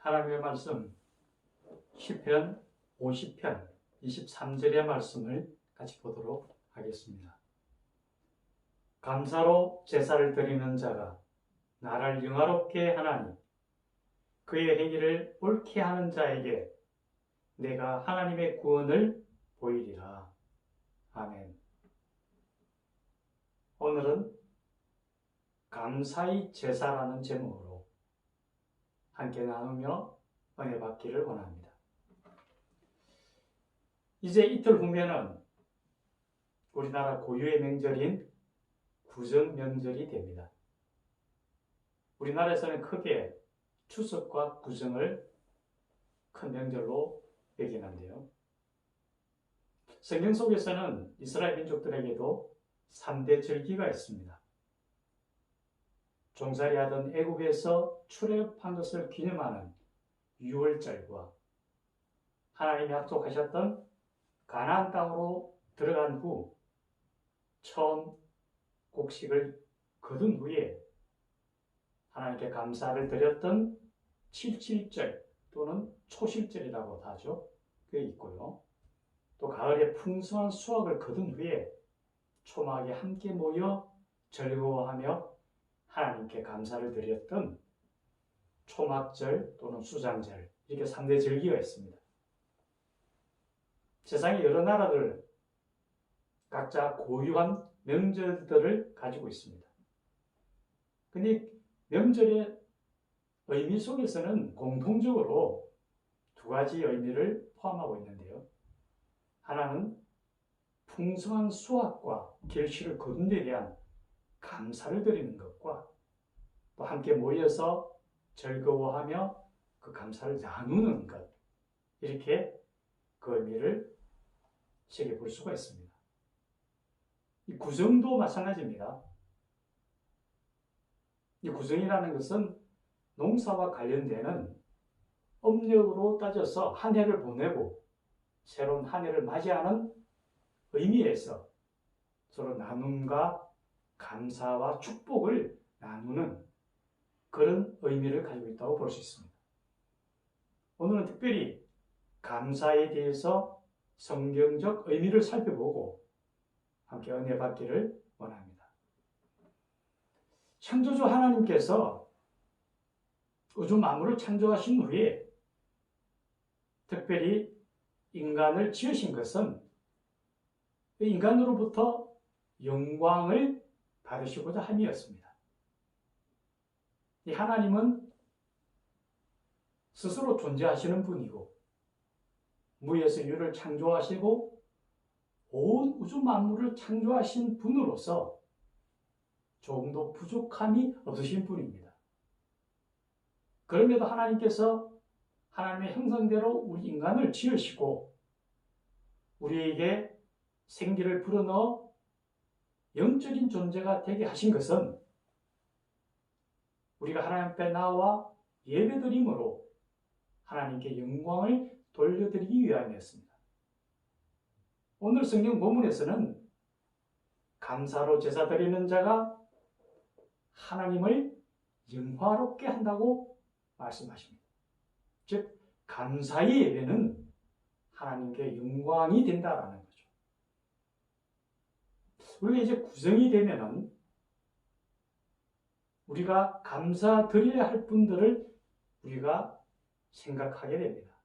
하나님의 말씀 시편 50편 23절의 말씀을 같이 보도록 하겠습니다. 감사로 제사를 드리는 자가 나를 영화롭게 하나니 그의 행위를 옳게 하는 자에게 내가 하나님의 구원을 보이리라. 아멘. 오늘은 감사의 제사라는 제목으로 함께 나누며 은혜 받기를 원합니다. 이제 이틀 후면은 우리나라 고유의 명절인 구정 명절이 됩니다. 우리나라에서는 크게 추석과 구정을 큰 명절로 여기는데요. 성경 속에서는 이스라엘 민족들에게도 3대 절기가 있습니다. 종살이하던 애국에서 출애굽한 것을 기념하는 유월절과 하나님이 약속하셨던 가나안 땅으로 들어간 후 처음 곡식을 거둔 후에 하나님께 감사를 드렸던 칠칠절 또는 초실절이라고 하죠. 그게 있고요. 또 가을에 풍성한 수확을 거둔 후에 초막에 함께 모여 즐거워하며 하나님께 감사를 드렸던 초막절 또는 수장절, 이렇게 3대 절기가 있습니다. 세상의 여러 나라들 각자 고유한 명절들을 가지고 있습니다. 근데 명절의 의미 속에서는 공통적으로 두 가지 의미를 포함하고 있는데요. 하나는 풍성한 수확과 결실을 거둔 데 대한 감사를 드리는 것과 또 함께 모여서 즐거워하며 그 감사를 나누는 것, 이렇게 그 의미를 새겨볼 수가 있습니다. 이 구정도 마찬가지입니다. 이 구정이라는 것은 농사와 관련되는 음력으로 따져서 한 해를 보내고 새로운 한 해를 맞이하는 의미에서 서로 나눔과 감사와 축복을 나누는 그런 의미를 가지고 있다고 볼 수 있습니다. 오늘은 특별히 감사에 대해서 성경적 의미를 살펴보고 함께 은혜 받기를 원합니다. 창조주 하나님께서 우주 만물을 창조하신 후에 특별히 인간을 지으신 것은 인간으로부터 영광을 받으시고자 함이었습니다. 이 하나님은 스스로 존재하시는 분이고 무에서 유를 창조하시고 온 우주 만물을 창조하신 분으로서 조금도 부족함이 없으신 분입니다. 그럼에도 하나님께서 하나님의 형상대로 우리 인간을 지으시고 우리에게 생기를 불어넣어 영적인 존재가 되게 하신 것은 우리가 하나님 앞에 나와 예배드림으로 하나님께 영광을 돌려드리기 위함이었습니다. 오늘 성경 본문에서는 감사로 제사 드리는 자가 하나님을 영화롭게 한다고 말씀하십니다. 즉 감사의 예배는 하나님께 영광이 된다라는 거죠. 우리가 이제 구정이 되면은 우리가 감사드려야 할 분들을 우리가 생각하게 됩니다.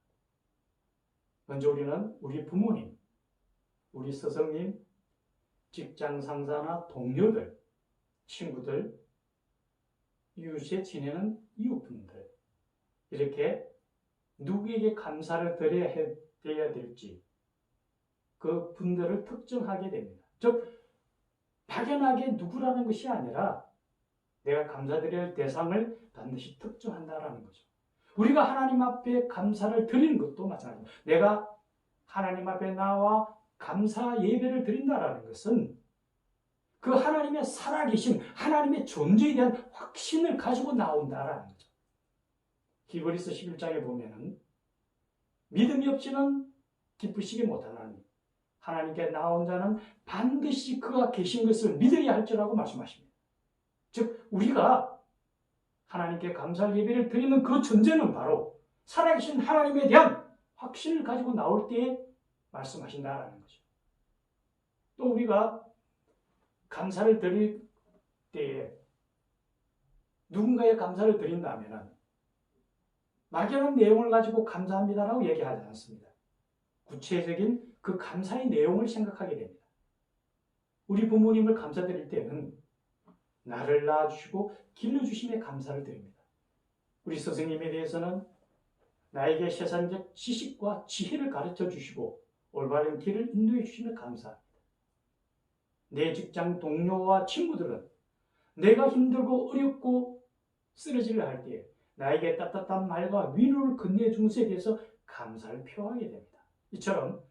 먼저 우리는 우리 부모님, 우리 스승님, 직장 상사나 동료들, 친구들, 이웃에 지내는 이웃분들, 이렇게 누구에게 감사를 드려야 될지 그 분들을 특정하게 됩니다. 즉 막연하게 누구라는 것이 아니라 내가 감사드려야 할 대상을 반드시 특정한다라는 거죠. 우리가 하나님 앞에 감사를 드리는 것도 마찬가지입니다. 내가 하나님 앞에 나와 감사 예배를 드린다라는 것은 그 하나님의 살아계신 하나님의 존재에 대한 확신을 가지고 나온다라는 거죠. 히브리서 11장에 보면은 믿음이 없이는 기쁘시게 못하나니 하나님께 나온 자는 반드시 그가 계신 것을 믿어야 할 줄라고 말씀하십니다. 즉 우리가 하나님께 감사 예배를 드리는 그 전제는 바로 살아계신 하나님에 대한 확신을 가지고 나올 때에 말씀하신다라는 거죠. 또 우리가 감사를 드릴 때에 누군가의 감사를 드린다면 막연한 내용을 가지고 감사합니다라고 얘기하지 않습니다. 구체적인 그 감사의 내용을 생각하게 됩니다. 우리 부모님을 감사드릴 때는 나를 낳아주시고 길러주심에 감사를 드립니다. 우리 스승님에 대해서는 나에게 세상적 지식과 지혜를 가르쳐 주시고 올바른 길을 인도해 주시며 감사합니다. 내 직장 동료와 친구들은 내가 힘들고 어렵고 쓰러지려 할 때에 나에게 따뜻한 말과 위로를 건네준 것에 대해서 감사를 표하게 됩니다. 이처럼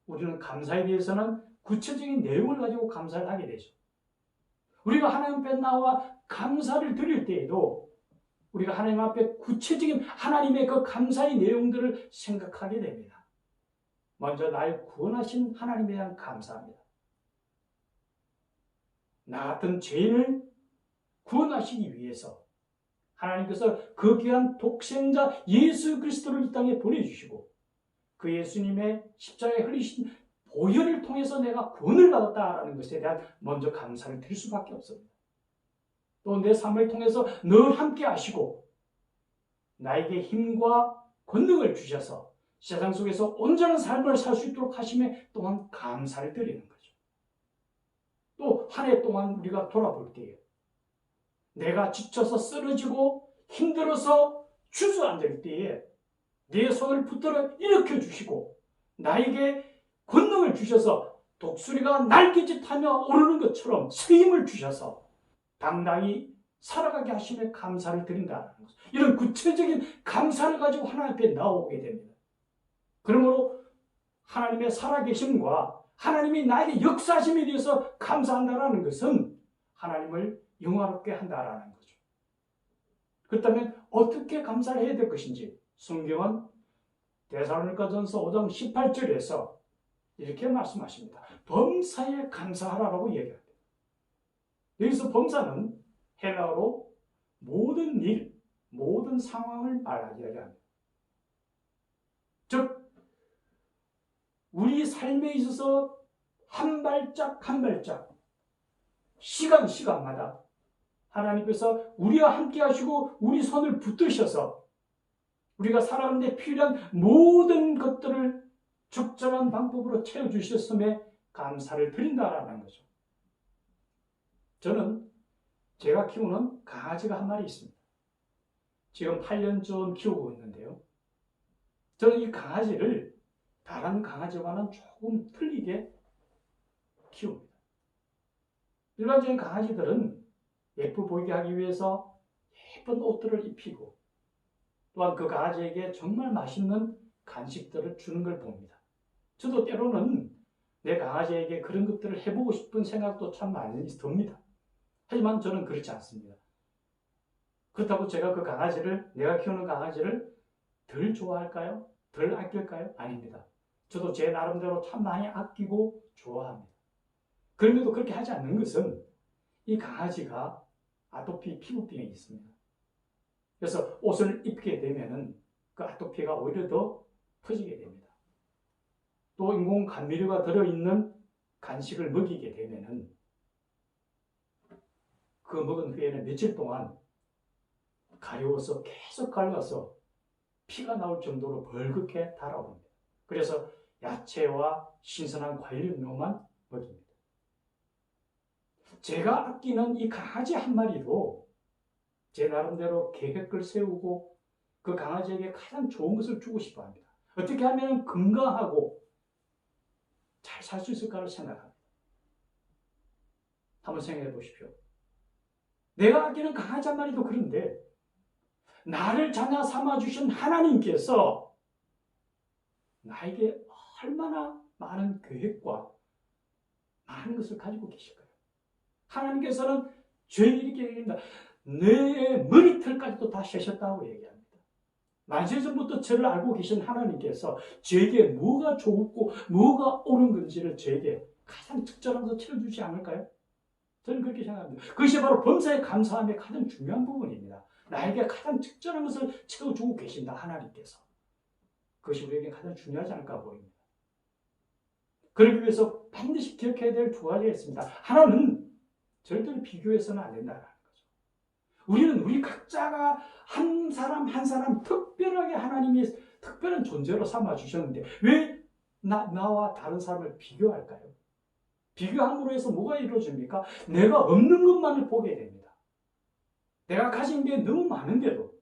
우리는 감사에 대해서는 구체적인 내용을 가지고 감사를 하게 되죠. 우리가 하나님 앞에 나와 감사를 드릴 때에도 우리가 하나님 앞에 구체적인 하나님의 그 감사의 내용들을 생각하게 됩니다. 먼저 날 구원하신 하나님에 대한 감사합니다. 나 같은 죄인을 구원하시기 위해서 하나님께서 그 귀한 독생자 예수 그리스도를 이 땅에 보내주시고 그 예수님의 십자가에 흘리신 보혈을 통해서 내가 구원을 받았다라는 것에 대한 먼저 감사를 드릴 수밖에 없습니다. 또 내 삶을 통해서 늘 함께 하시고 나에게 힘과 권능을 주셔서 세상 속에서 온전한 삶을 살 수 있도록 하심에 또한 감사를 드리는 거죠. 또 한 해 동안 우리가 돌아볼 때에 내가 지쳐서 쓰러지고 힘들어서 주저앉을 때에 내 손을 붙들어 일으켜 주시고 나에게 권능을 주셔서 독수리가 날개짓하며 오르는 것처럼 새 힘을 주셔서 당당히 살아가게 하심에 감사를 드린다는 것. 이런 구체적인 감사를 가지고 하나님 앞에 나오게 됩니다. 그러므로 하나님의 살아계심과 하나님이 나에게 역사하심에 대해서 감사한다는 것은 하나님을 영화롭게 한다라는 거죠. 그렇다면 어떻게 감사를 해야 될 것인지 성경은 데살로니가전서 5장 18절에서 이렇게 말씀하십니다. 범사에 감사하라고 얘기합니다. 여기서 범사는 헬라어로 모든 일, 모든 상황을 말하게 합니다. 즉 우리 삶에 있어서 한 발짝 한 발짝 시간마다 하나님께서 우리와 함께 하시고 우리 손을 붙드셔서 우리가 살아가는 데 필요한 모든 것들을 적절한 방법으로 채워주셨음에 감사를 드린다라는 거죠. 저는 제가 키우는 강아지가 한 마리 있습니다. 지금 8년쯤 키우고 있는데요. 저는 이 강아지를 다른 강아지와는 조금 틀리게 키웁니다. 일반적인 강아지들은 예뻐 보이게 하기 위해서 예쁜 옷들을 입히고 또한 그 강아지에게 정말 맛있는 간식들을 주는 걸 봅니다. 저도 때로는 내 강아지에게 그런 것들을 해보고 싶은 생각도 참 많이 듭니다. 하지만 저는 그렇지 않습니다. 그렇다고 제가 그 강아지를, 내가 키우는 강아지를 덜 좋아할까요? 덜 아낄까요? 아닙니다. 저도 제 나름대로 참 많이 아끼고 좋아합니다. 그런데도 그렇게 하지 않는 것은 이 강아지가 아토피 피부병이 있습니다. 그래서 옷을 입게 되면은 그 아토피가 오히려 더 퍼지게 됩니다. 또 인공 감미료가 들어있는 간식을 먹이게 되면은 그 먹은 후에는 며칠 동안 가려워서 계속 갉아서 피가 나올 정도로 벌겋게 달아옵니다. 그래서 야채와 신선한 과일류만 먹입니다. 제가 아끼는 이 강아지 한 마리도 제 나름대로 계획을 세우고 그 강아지에게 가장 좋은 것을 주고 싶어 합니다. 어떻게 하면 건강하고 잘 살 수 있을까를 생각합니다. 한번 생각해 보십시오. 내가 아끼는 강아지 한 마리도 그런데 나를 자녀 삼아주신 하나님께서 나에게 얼마나 많은 계획과 많은 것을 가지고 계실까요? 하나님께서는 죄인이 이렇게 얘기합니다. 내 머리털까지도 다 세셨다고 얘기합니다. 만세전부터 저를 알고 계신 하나님께서 저에게 뭐가 좋고 뭐가 옳은 건지를 저에게 가장 적절하면서 채워주지 않을까요? 저는 그렇게 생각합니다. 그것이 바로 범사에 감사함의 가장 중요한 부분입니다. 나에게 가장 적절한 것을 채워주고 계신다, 하나님께서. 그것이 우리에게 가장 중요하지 않을까 보입니다. 그러기 위해서 반드시 기억해야 될 두 가지가 있습니다. 하나는 절대로 비교해서는 안 된다는 거죠. 우리는 우리 각자가 한 사람 한 사람 특별하게 하나님이 특별한 존재로 삼아주셨는데 왜 나와 다른 사람을 비교할까요? 비교함으로 해서 뭐가 이루어집니까? 내가 없는 것만을 보게 됩니다. 내가 가진 게 너무 많은데도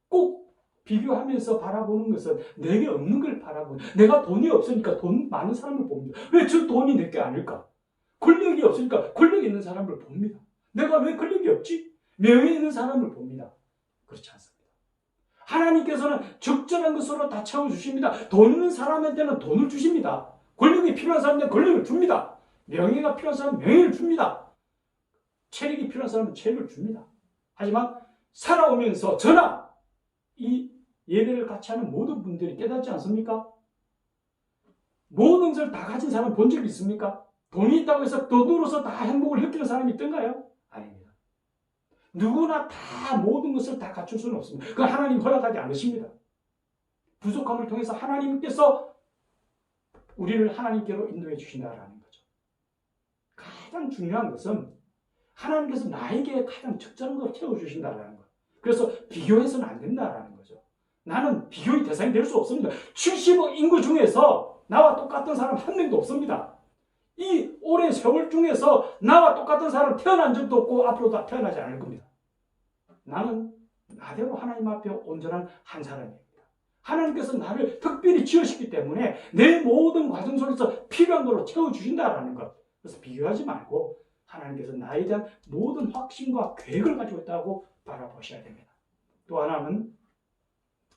꼭 비교하면서 바라보는 것은 내게 없는 걸 바라보는, 내가 돈이 없으니까 돈 많은 사람을 봅니다. 왜 저 돈이 내게 아닐까? 권력이 없으니까 권력 있는 사람을 봅니다. 내가 왜 권력이 없지? 명예 있는 사람을 봅니다. 그렇지 않습니다. 하나님께서는 적절한 것으로 다 채워주십니다. 돈 있는 사람한테는 돈을 주십니다. 권력이 필요한 사람한테 권력을 줍니다. 명예가 필요한 사람은 명예를 줍니다. 체력이 필요한 사람은 체력을 줍니다. 하지만 살아오면서 저나 이 예배를 같이 하는 모든 분들이 깨닫지 않습니까? 모든 것을 다 가진 사람 본 적이 있습니까? 돈이 있다고 해서 돈으로서 다 행복을 느끼는 사람이 있던가요? 아닙니다. 누구나 다 모든 것을 다 갖출 수는 없습니다. 그건 하나님 허락하지 않으십니다. 부족함을 통해서 하나님께서 우리를 하나님께로 인도해 주신다라는 거죠. 가장 중요한 것은 하나님께서 나에게 가장 적절한 걸 채워주신다라는 것. 그래서 비교해서는 안 된다라는 거죠. 나는 비교의 대상이 될 수 없습니다. 70억 인구 중에서 나와 똑같은 사람 한 명도 없습니다. 이 오랜 세월 중에서 나와 똑같은 사람 태어난 적도 없고 앞으로도 태어나지 않을 겁니다. 나는 나대로 하나님 앞에 온전한 한 사람입니다. 하나님께서 나를 특별히 지으셨기 때문에 내 모든 과정 속에서 필요한 걸로 채워주신다라는 것. 그래서 비교하지 말고 하나님께서 나에 대한 모든 확신과 계획을 가지고 있다고 바라보셔야 됩니다. 또 하나는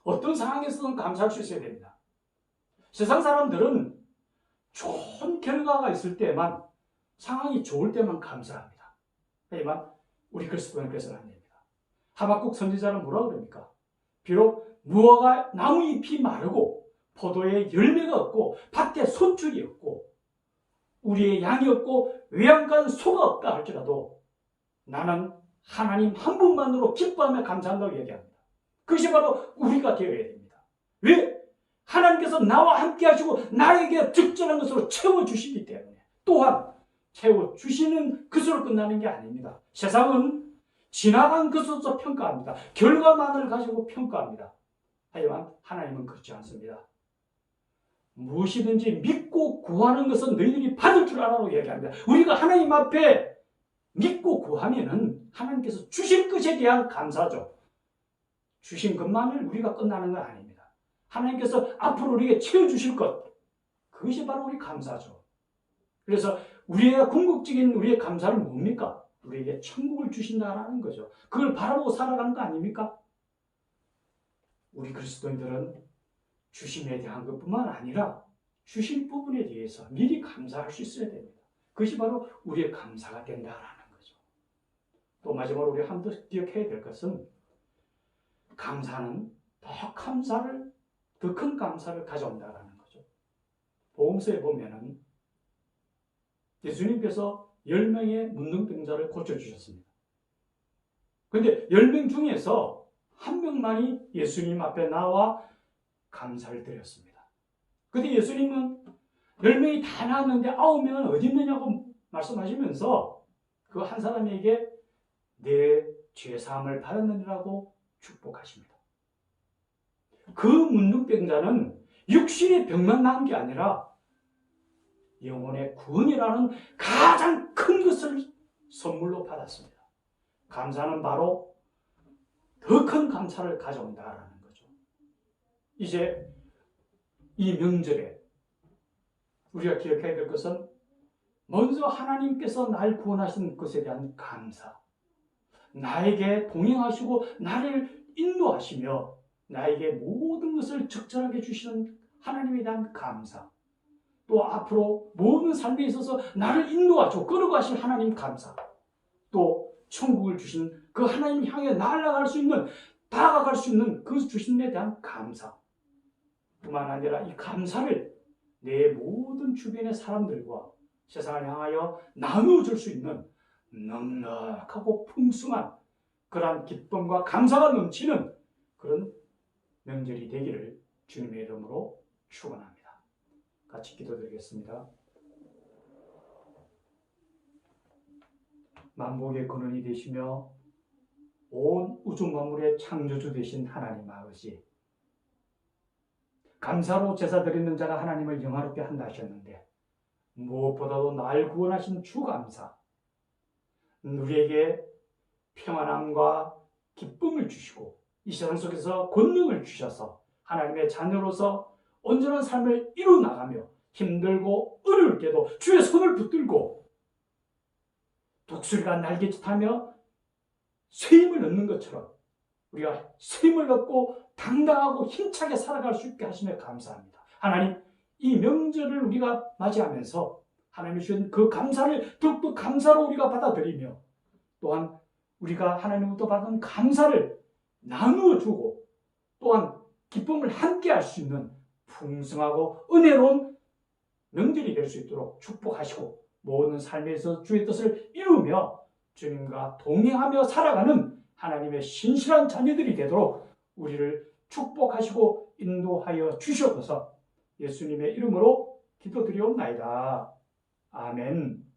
어떤 상황에서는 감사할 수 있어야 됩니다. 세상 사람들은 좋은 결과가 있을 때만, 상황이 좋을 때만 감사합니다. 하지만 우리 그리스도인은 그래서는 안 됩니다. 하박국 선지자는 뭐라고 그럽니까? 비록 무화과 나무잎이 마르고 포도에 열매가 없고 밭에 손줄이 없고 우리의 양이 없고 외양간 소가 없다 할지라도 나는 하나님 한 분만으로 기뻐하며 감사한다고 얘기합니다. 그것이 바로 우리가 되어야 됩니다. 왜? 하나님께서 나와 함께 하시고 나에게 적절한 것으로 채워주시기 때문에. 또한 채워주시는 것으로 끝나는 게 아닙니다. 세상은 지나간 것으로서 평가합니다. 결과만을 가지고 평가합니다. 하지만 하나님은 그렇지 않습니다. 무엇이든지 믿고 구하는 것은 너희들이 받을 줄 알아라고 얘기합니다. 우리가 하나님 앞에 믿고 구하면은 하나님께서 주실 것에 대한 감사죠. 주신 것만을 우리가 끝나는 건 아닙니다. 하나님께서 앞으로 우리에게 채워주실 것, 그것이 바로 우리 감사죠. 그래서 우리의 궁극적인 우리의 감사는 뭡니까? 우리에게 천국을 주신다라는 거죠. 그걸 바라보고 살아가는 거 아닙니까? 우리 그리스도인들은 주심에 대한 것뿐만 아니라 주신 부분에 대해서 미리 감사할 수 있어야 됩니다. 그것이 바로 우리의 감사가 된다라는 거죠. 또 마지막으로 우리 한 번 더 기억해야 될 것은 감사는 더 큰 감사를 가져온다라는 거죠. 복음서에 보면은 예수님께서 10명의 문둥병자를 고쳐주셨습니다. 그런데 10명 중에서 한 명만이 예수님 앞에 나와 감사를 드렸습니다. 그런데 예수님은 10명이 다 나왔는데 9명은 어디 있느냐고 말씀하시면서 그 한 사람에게 내 죄사함을 받았느니라고 축복하십니다. 그 문둥병자는 육신의 병만 나은 게 아니라 영혼의 구원이라는 가장 큰 것을 선물로 받았습니다. 감사는 바로 더 큰 감사를 가져온다라는 거죠. 이제 이 명절에 우리가 기억해야 될 것은 먼저 하나님께서 날 구원하신 것에 대한 감사, 나에게 동행하시고 나를 인도하시며 나에게 모든 것을 적절하게 주시는 하나님에 대한 감사, 또 앞으로 모든 삶에 있어서 나를 인도하시고 끌어가실 하나님 감사, 또 천국을 주신 그 하나님 향해 나아갈 수 있는, 다가갈 수 있는 그 주심에 대한 감사 뿐만 아니라 이 감사를 내 모든 주변의 사람들과 세상을 향하여 나누어줄 수 있는 넉넉하고 풍성한 그러한 기쁨과 감사가 넘치는 그런 명절이 되기를 주님의 이름으로 축원합니다. 같이 기도드리겠습니다. 만복의 근원이 되시며 온 우주 만물의 창조주 되신 하나님 아버지, 감사로 제사 드리는 자가 하나님을 영화롭게 한다 하셨는데 무엇보다도 날 구원하신 주 감사, 우리에게 평안함과 기쁨을 주시고 이 세상 속에서 권능을 주셔서 하나님의 자녀로서 온전한 삶을 이루나가며 힘들고 어려울 때도 주의 손을 붙들고 독수리가 날개짓하며 쇠임을 얻는 것처럼 우리가 쇠임을 얻고 당당하고 힘차게 살아갈 수 있게 하시며 감사합니다. 하나님, 이 명절을 우리가 맞이하면서 하나님 주신 그 감사를 더욱더 감사로 우리가 받아들이며 또한 우리가 하나님부터 받은 감사를 나누어 주고 또한 기쁨을 함께 할 수 있는 풍성하고 은혜로운 명절이 될 수 있도록 축복하시고 모든 삶에서 주의 뜻을 이루며 주님과 동행하며 살아가는 하나님의 신실한 자녀들이 되도록 우리를 축복하시고 인도하여 주시옵소서. 예수님의 이름으로 기도드리옵나이다. 아멘.